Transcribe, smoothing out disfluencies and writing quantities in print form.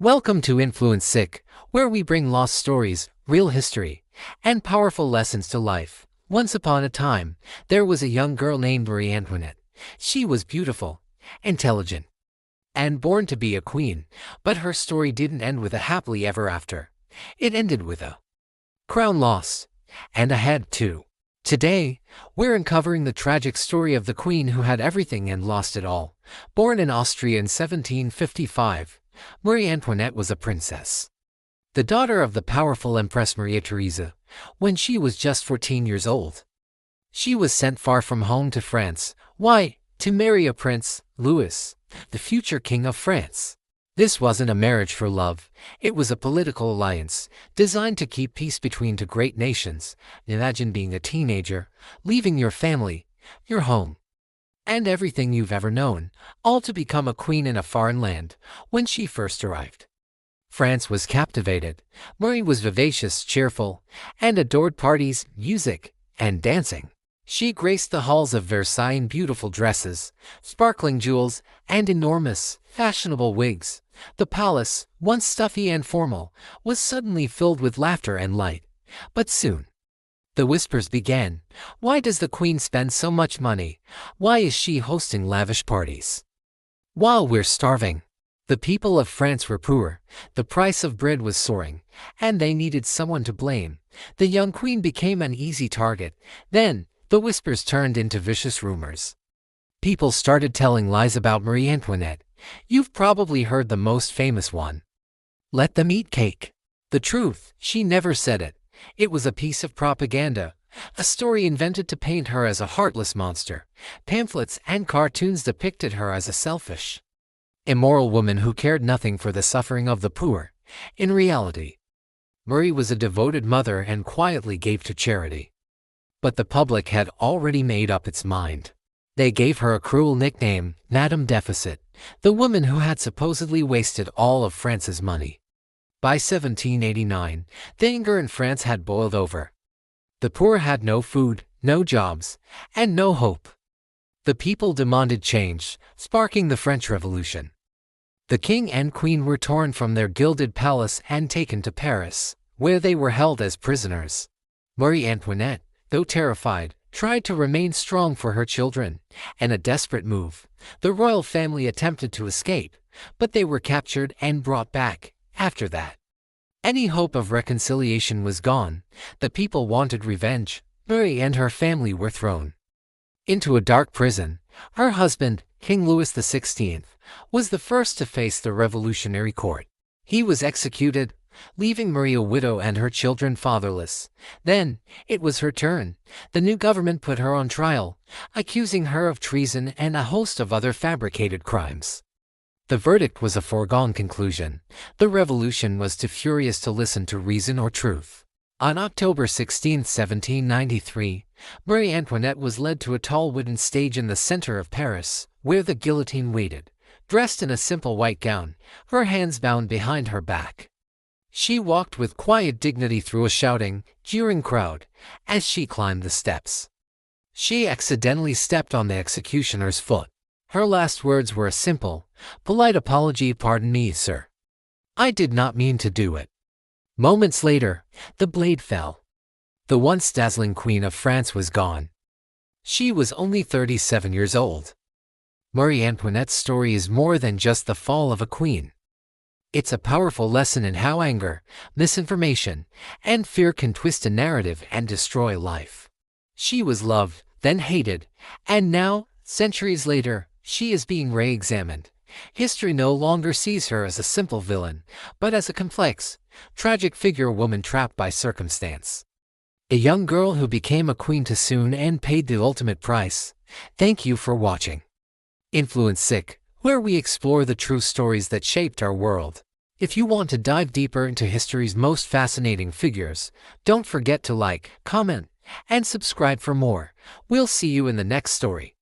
Welcome to InfluenceSyc, where we bring lost stories, real history, and powerful lessons to life. Once upon a time, there was a young girl named Marie Antoinette. She was beautiful, intelligent, and born to be a queen, but her story didn't end with a happily ever after. It ended with a crown lost, and a head too. Today, we're uncovering the tragic story of the queen who had everything and lost it all. Born in Austria in 1755, Marie Antoinette was a princess, the daughter of the powerful Empress Maria Theresa. When she was just 14 years old, she was sent far from home to France. Why? To marry a Prince Louis, the future king of France. This wasn't a marriage for love, it was a political alliance, designed to keep peace between two great nations. Imagine being a teenager, leaving your family, your home, and everything you've ever known, all to become a queen in a foreign land. When she first arrived, France was captivated. Marie was vivacious, cheerful, and adored parties, music, and dancing. She graced the halls of Versailles in beautiful dresses, sparkling jewels, and enormous, fashionable wigs. The palace, once stuffy and formal, was suddenly filled with laughter and light. But soon, the whispers began. Why does the queen spend so much money? Why is she hosting lavish parties while we're starving? The people of France were poor, the price of bread was soaring, and they needed someone to blame. The young queen became an easy target. Then, the whispers turned into vicious rumors. People started telling lies about Marie Antoinette. You've probably heard the most famous one. Let them eat cake. The truth, she never said it. It was a piece of propaganda, a story invented to paint her as a heartless monster. Pamphlets and cartoons depicted her as a selfish, immoral woman who cared nothing for the suffering of the poor. In reality, Marie was a devoted mother and quietly gave to charity. But the public had already made up its mind. They gave her a cruel nickname, Madame Deficit, the woman who had supposedly wasted all of France's money. By 1789, the anger in France had boiled over. The poor had no food, no jobs, and no hope. The people demanded change, sparking the French Revolution. The king and queen were torn from their gilded palace and taken to Paris, where they were held as prisoners. Marie Antoinette, though terrified, tried to remain strong for her children. In a desperate move, the royal family attempted to escape, but they were captured and brought back. After that, any hope of reconciliation was gone. The people wanted revenge. Marie and her family were thrown into a dark prison. Her husband, King Louis XVI, was the first to face the revolutionary court. He was executed, leaving Marie a widow and her children fatherless. Then, it was her turn. The new government put her on trial, accusing her of treason and a host of other fabricated crimes. The verdict was a foregone conclusion. The revolution was too furious to listen to reason or truth. On October 16, 1793, Marie Antoinette was led to a tall wooden stage in the center of Paris, where the guillotine waited. Dressed in a simple white gown, her hands bound behind her back, she walked with quiet dignity through a shouting, jeering crowd. As she climbed the steps, she accidentally stepped on the executioner's foot. Her last words were a simple, polite apology. "Pardon me, sir. I did not mean to do it." Moments later, the blade fell. The once dazzling Queen of France was gone. She was only 37 years old. Marie Antoinette's story is more than just the fall of a queen. It's a powerful lesson in how anger, misinformation, and fear can twist a narrative and destroy life. She was loved, then hated, and now, centuries later, she is being re-examined. History no longer sees her as a simple villain, but as a complex, tragic figure, a woman trapped by circumstance. A young girl who became a queen too soon and paid the ultimate price. Thank you for watching InfluenceSyc, where we explore the true stories that shaped our world. If you want to dive deeper into history's most fascinating figures, don't forget to like, comment, and subscribe for more. We'll see you in the next story.